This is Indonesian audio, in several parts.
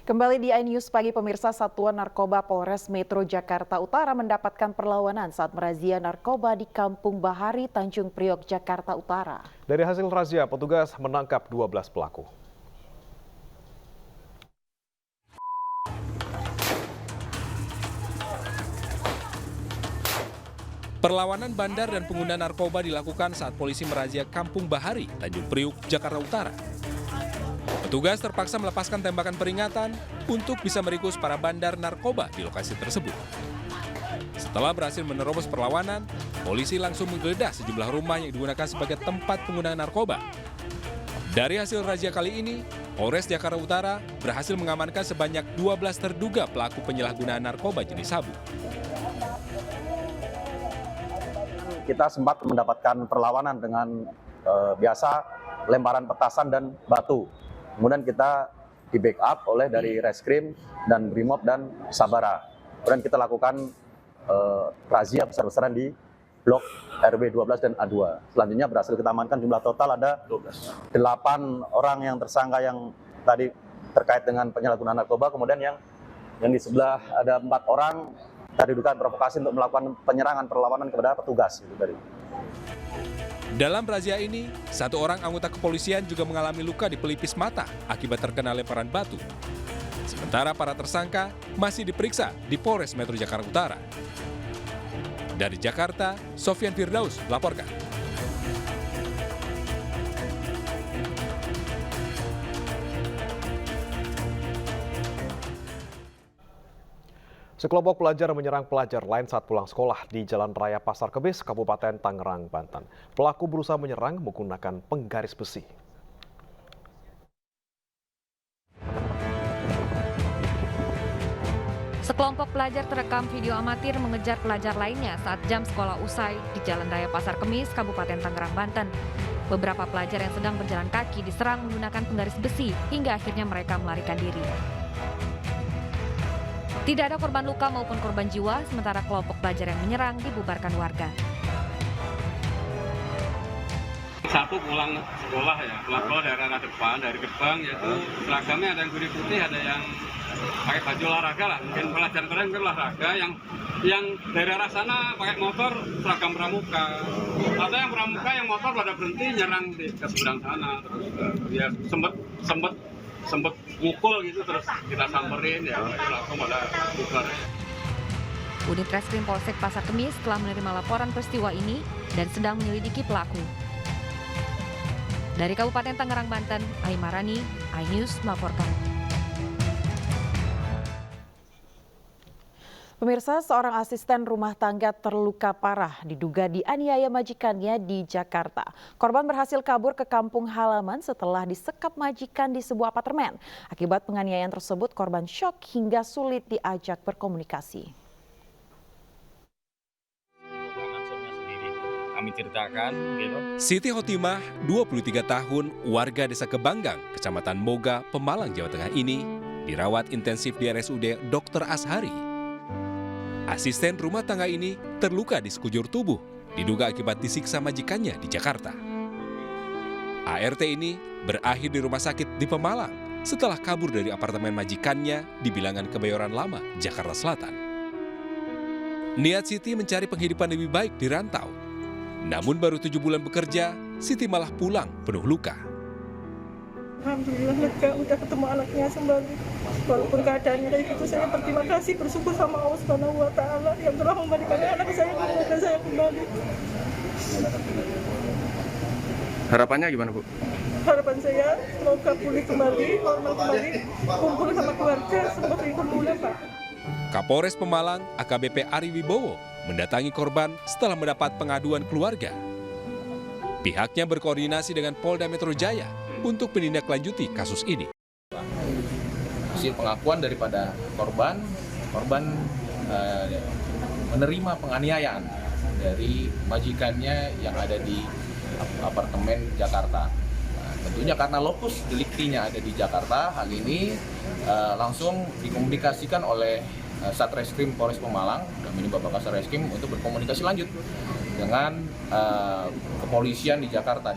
Kembali di iNews Pagi pemirsa, Satuan Narkoba Polres Metro Jakarta Utara mendapatkan perlawanan saat merazia narkoba di Kampung Bahari, Tanjung Priok, Jakarta Utara. Dari hasil razia, petugas menangkap 12 pelaku. Perlawanan bandar dan pengguna narkoba dilakukan saat polisi merazia Kampung Bahari, Tanjung Priok, Jakarta Utara. Petugas terpaksa melepaskan tembakan peringatan untuk bisa meringkus para bandar narkoba di lokasi tersebut. Setelah berhasil menerobos perlawanan, polisi langsung menggeledah sejumlah rumah yang digunakan sebagai tempat penggunaan narkoba. Dari hasil razia kali ini, Polres Jakarta Utara berhasil mengamankan sebanyak 12 terduga pelaku penyalahgunaan narkoba jenis sabu. Kita sempat mendapatkan perlawanan dengan biasa lemparan petasan dan batu. Kemudian kita di backup oleh dari Reskrim dan Brimob dan Sabara. Kemudian kita lakukan razia besar-besaran di blok RW 12 dan A2. Selanjutnya berhasil kita amankan jumlah total ada 8 orang yang tersangka yang tadi terkait dengan penyalahgunaan narkoba. Kemudian yang di sebelah ada 4 orang tadi dugaan provokasi untuk melakukan penyerangan perlawanan kepada petugas. Dalam razia ini, satu orang anggota kepolisian juga mengalami luka di pelipis mata akibat terkena lemparan batu. Sementara para tersangka masih diperiksa di Polres Metro Jakarta Utara. Dari Jakarta, Sofyan Firdaus melaporkan. Sekelompok pelajar menyerang pelajar lain saat pulang sekolah di Jalan Raya Pasar Kebis, Kabupaten Tangerang, Banten. Pelaku berusaha menyerang menggunakan penggaris besi. Sekelompok pelajar terekam video amatir mengejar pelajar lainnya saat jam sekolah usai di Jalan Raya Pasar Kemis, Kabupaten Tangerang, Banten. Beberapa pelajar yang sedang berjalan kaki diserang menggunakan penggaris besi hingga akhirnya mereka melarikan diri. Tidak ada korban luka maupun korban jiwa, sementara kelompok pelajar yang menyerang dibubarkan warga. Satu pulang sekolah dari arah depan, dari gerbang, yaitu seragamnya ada yang biru putih, ada yang pakai baju olahraga lah, mungkin pelajar keren mungkin olahraga, yang dari arah sana pakai motor seragam pramuka, atau yang pramuka yang motor pada berhenti nyerang ke seberang sana, terus ya sempet mukul gitu, terus kita samperin ya langsung pada bubar. Unit Reskrim Polsek Pasar Kemis telah menerima laporan peristiwa ini dan sedang menyelidiki pelaku. Dari Kabupaten Tangerang, Banten, Aimarani, iNews melaporkan. Pemirsa, seorang asisten rumah tangga terluka parah diduga dianiaya majikannya di Jakarta. Korban berhasil kabur ke kampung halaman setelah disekap majikan di sebuah apartemen. Akibat penganiayaan tersebut, korban syok hingga sulit diajak berkomunikasi. Kami ceritakan gitu. Siti Hotimah, 23 tahun, warga Desa Kebanggang, Kecamatan Moga, Pemalang, Jawa Tengah ini dirawat intensif di RSUD Dr. Ashari. Asisten rumah tangga ini terluka di sekujur tubuh, diduga akibat disiksa majikannya di Jakarta. ART ini berakhir di rumah sakit di Pemalang setelah kabur dari apartemen majikannya di Bilangan Kebayoran Lama, Jakarta Selatan. Niat Siti mencari penghidupan lebih baik di rantau. Namun baru 7 bulan bekerja, Siti malah pulang penuh luka. Alhamdulillah lega, udah ketemu anaknya kembali. Walaupun keadaannya kayak gitu, saya berterima kasih, bersyukur sama Allah Subhanahu wa Ta'ala yang telah memberikan anak saya kepada saya kembali. Harapannya gimana, Bu? Harapan saya semoga pulih kembali, normal kembali, kumpul sama keluarga seperti semula, Pak. Kapolres Pemalang, AKBP Ari Wibowo, mendatangi korban setelah mendapat pengaduan keluarga. Pihaknya berkoordinasi dengan Polda Metro Jaya untuk menindaklanjuti kasus ini. Hasil pengakuan daripada korban menerima penganiayaan dari majikannya yang ada di apartemen Jakarta. Tentunya karena lokus deliktinya ada di Jakarta, hal ini langsung dikomunikasikan oleh Satreskrim Polres Pemalang dan Bapak Kasareskrim untuk berkomunikasi lanjut dengan kepolisian di Jakarta.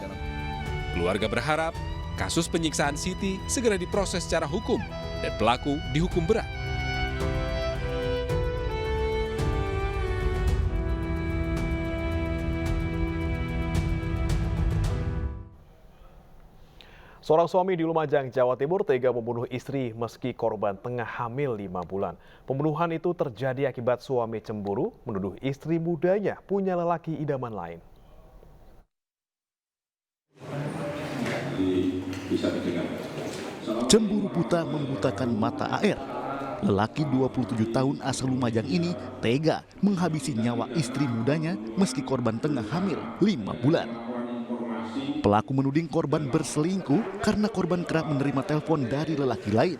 Keluarga berharap kasus penyiksaan Siti segera diproses secara hukum dan pelaku dihukum berat. Seorang suami di Lumajang, Jawa Timur tega membunuh istri meski korban tengah hamil 5 bulan. Pembunuhan itu terjadi akibat suami cemburu menuduh istri mudanya punya lelaki idaman lain. Cemburu buta membutakan mata AR. Lelaki 27 tahun asal Lumajang ini tega menghabisi nyawa istri mudanya meski korban tengah hamil 5 bulan. Pelaku menuding korban berselingkuh karena korban kerap menerima telepon dari lelaki lain.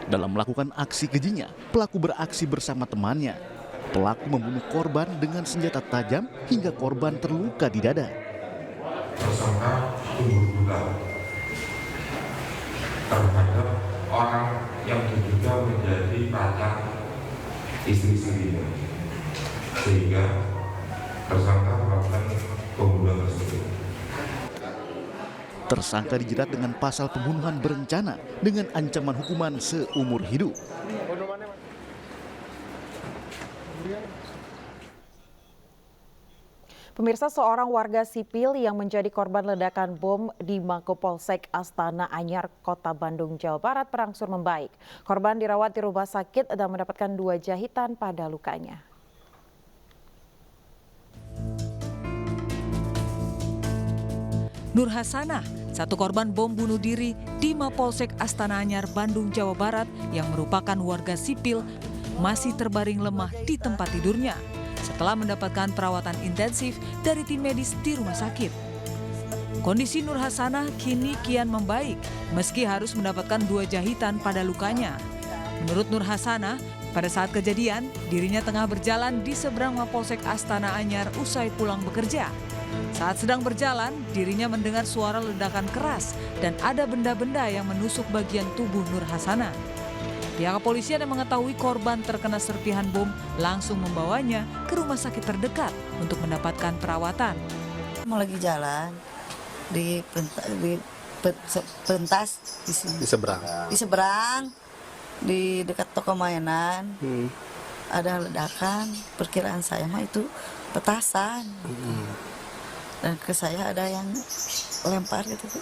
Dalam melakukan aksi kejinya, pelaku beraksi bersama temannya. Pelaku membunuh korban dengan senjata tajam hingga korban terluka di dada. Tersangka cemburu buta terhadap orang yang diduga menjadi pacar istri sendiri, sehingga tersangka melakukan pembunuhan tersebut. Tersangka dijerat dengan pasal pembunuhan berencana dengan ancaman hukuman seumur hidup. Pemirsa, seorang warga sipil yang menjadi korban ledakan bom di Mako-Polsek Astana Anyar, Kota Bandung, Jawa Barat berangsur membaik. Korban dirawat di rumah sakit dan mendapatkan 2 jahitan pada lukanya. Nur Hasanah, satu korban bom bunuh diri di Mapolsek Astana Anyar, Bandung, Jawa Barat yang merupakan warga sipil, masih terbaring lemah di tempat tidurnya setelah mendapatkan perawatan intensif dari tim medis di rumah sakit. Kondisi Nur Hasanah kini kian membaik meski harus mendapatkan 2 jahitan pada lukanya. Menurut Nur Hasanah, pada saat kejadian dirinya tengah berjalan di seberang Mapolsek Astana Anyar usai pulang bekerja. Saat sedang berjalan, dirinya mendengar suara ledakan keras dan ada benda-benda yang menusuk bagian tubuh Nur Hasanah. Pihak kepolisian yang mengetahui korban terkena serpihan bom langsung membawanya ke rumah sakit terdekat untuk mendapatkan perawatan. Mau lagi jalan di pentas di sini. Di seberang di dekat toko mainan. Ada ledakan, perkiraan saya mah itu petasan. Dan ke saya ada yang lempar gitu.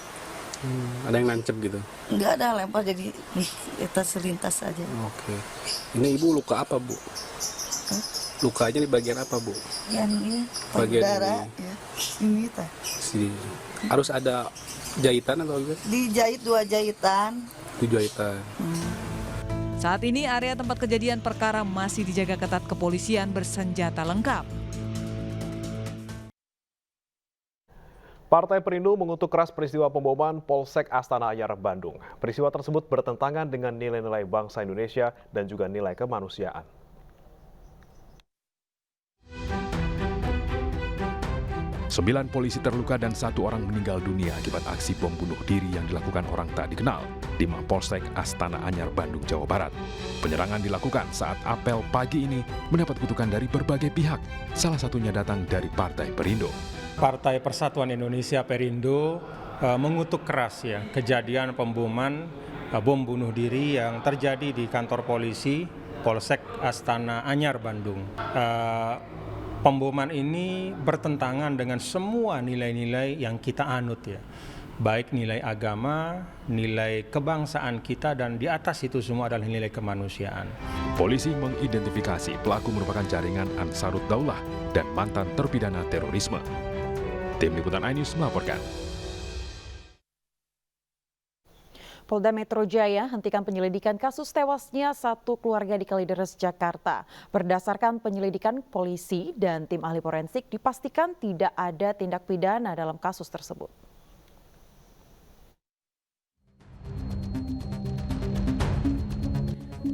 Ada yang nancep gitu? Enggak ada lempar, jadi kita selintas aja. Oke. Ini ibu luka apa, Bu? Lukanya di bagian apa, Bu? Yang ini, bagian darah, ini. Ya. Ini ta. Harus ada jahitan atau enggak? Dijahit 2 jahitan. 2 jahitan. Saat ini area tempat kejadian perkara masih dijaga ketat kepolisian bersenjata lengkap. Partai Perindo mengutuk keras peristiwa pemboman Polsek Astana Anyar, Bandung. Peristiwa tersebut bertentangan dengan nilai-nilai bangsa Indonesia dan juga nilai kemanusiaan. Sembilan polisi terluka dan 1 orang meninggal dunia akibat aksi bom bunuh diri yang dilakukan orang tak dikenal di Mapolsek Astana Anyar, Bandung, Jawa Barat. Penyerangan dilakukan saat apel pagi ini mendapat kutukan dari berbagai pihak, salah satunya datang dari Partai Perindo. Partai Persatuan Indonesia Perindo mengutuk keras ya kejadian pemboman bom bunuh diri yang terjadi di kantor polisi Polsek Astana Anyar, Bandung. Pemboman ini bertentangan dengan semua nilai-nilai yang kita anut ya, baik nilai agama, nilai kebangsaan kita, dan di atas itu semua adalah nilai kemanusiaan. Polisi mengidentifikasi pelaku merupakan jaringan Ansarut Daulah dan mantan terpidana terorisme. Tim Liputan iNews melaporkan. Polda Metro Jaya hentikan penyelidikan kasus tewasnya 1 keluarga di Kalideres, Jakarta. Berdasarkan penyelidikan polisi dan tim ahli forensik, dipastikan tidak ada tindak pidana dalam kasus tersebut.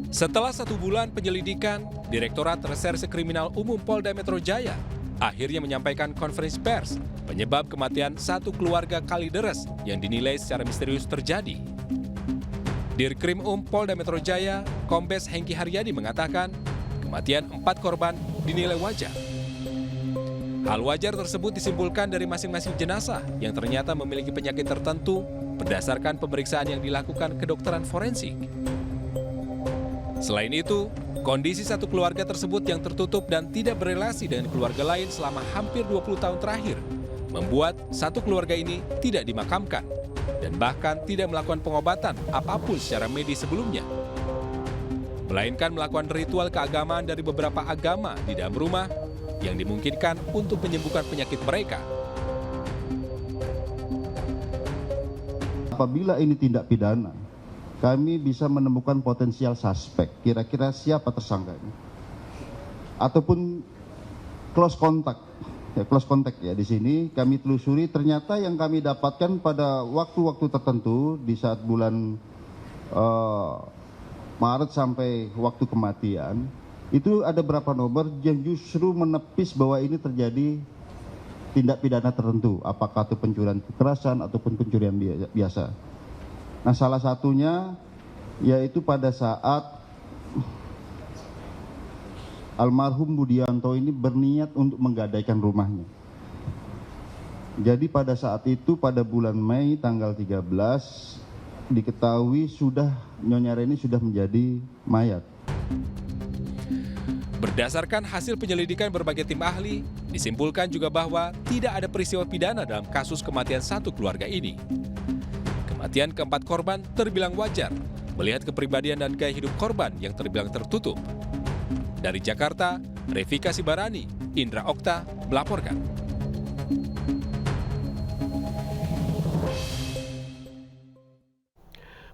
Setelah 1 bulan penyelidikan, Direktorat Reserse Kriminal Umum Polda Metro Jaya akhirnya menyampaikan konferensi pers penyebab kematian 1 keluarga Kalideres yang dinilai secara misterius terjadi. Dirkrim Polda Metro Jaya, Kombes Hengki Haryadi mengatakan kematian 4 korban dinilai wajar. Hal wajar tersebut disimpulkan dari masing-masing jenazah yang ternyata memiliki penyakit tertentu berdasarkan pemeriksaan yang dilakukan kedokteran forensik. Selain itu, kondisi satu keluarga tersebut yang tertutup dan tidak berelasi dengan keluarga lain selama hampir 20 tahun terakhir membuat satu keluarga ini tidak dimakamkan dan bahkan tidak melakukan pengobatan apapun secara medis sebelumnya, melainkan melakukan ritual keagamaan dari beberapa agama di dalam rumah yang dimungkinkan untuk menyembuhkan penyakit mereka. Apabila ini tindak pidana, kami bisa menemukan potensial suspek, kira-kira siapa tersangka ini. Ataupun close contact ya di sini kami telusuri, ternyata yang kami dapatkan pada waktu-waktu tertentu di saat bulan Maret sampai waktu kematian, itu ada beberapa nomor yang justru menepis bahwa ini terjadi tindak pidana tertentu, apakah itu pencurian kekerasan ataupun pencurian biasa. Nah, salah satunya yaitu pada saat almarhum Budianto ini berniat untuk menggadaikan rumahnya. Jadi pada saat itu pada bulan Mei tanggal 13 diketahui Nyonya Reni sudah menjadi mayat. Berdasarkan hasil penyelidikan berbagai tim ahli, disimpulkan juga bahwa tidak ada peristiwa pidana dalam kasus kematian satu keluarga ini. Kematian keempat korban terbilang wajar, melihat kepribadian dan gaya hidup korban yang terbilang tertutup. Dari Jakarta, Revika Sibarani, Indra Okta melaporkan.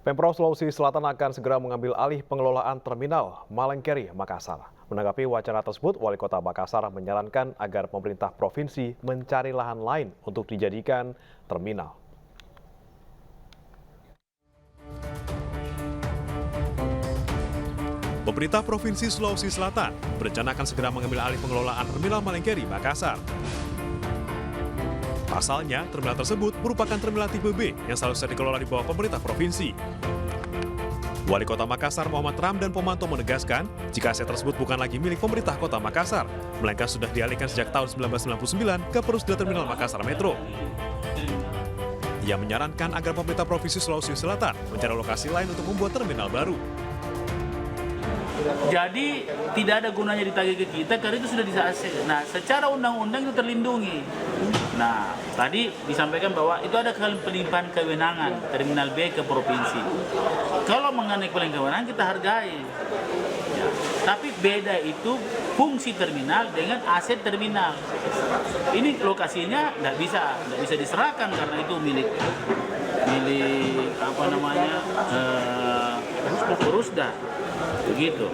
Pemprov Sulawesi Selatan akan segera mengambil alih pengelolaan terminal Malengkeri, Makassar. Menanggapi wacana tersebut, Wali Kota Makassar menyarankan agar pemerintah provinsi mencari lahan lain untuk dijadikan terminal. Pemerintah Provinsi Sulawesi Selatan berencana akan segera mengambil alih pengelolaan terminal Malengkeri, Makassar. Pasalnya, terminal tersebut merupakan terminal tipe B yang seharusnya dikelola di bawah pemerintah provinsi. Wali Kota Makassar Muhammad Ramdan Pomanto menegaskan jika aset tersebut bukan lagi milik pemerintah Kota Makassar, melainkan sudah dialihkan sejak tahun 1999 ke Perusda Terminal Makassar Metro. Ia menyarankan agar pemerintah Provinsi Sulawesi Selatan mencari lokasi lain untuk membuat terminal baru. Jadi tidak ada gunanya ditagih ke kita karena itu sudah di-aset. Nah, secara undang-undang itu terlindungi. Nah, tadi disampaikan bahwa itu ada pelimpahan kewenangan terminal B ke provinsi. Kalau mengenai pelimpahan kewenangan kita hargai. Ya. Tapi beda itu fungsi terminal dengan aset terminal. Ini lokasinya nggak bisa diserahkan karena itu milik Perusda. Begitu.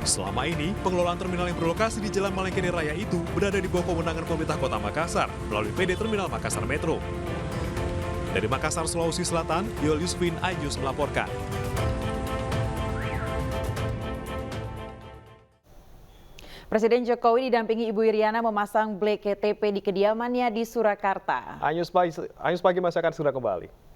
Selama ini, pengelolaan terminal yang berlokasi di Jalan Malengkeri Raya itu berada di bawah kewenangan pemerintah Kota Makassar melalui PD Terminal Makassar Metro. Dari Makassar, Sulawesi Selatan, Yul Yusfin Ayus melaporkan. Presiden Jokowi didampingi Ibu Iriana memasang blek KTP di kediamannya di Surakarta. Ayus pagi masih akan segera kembali.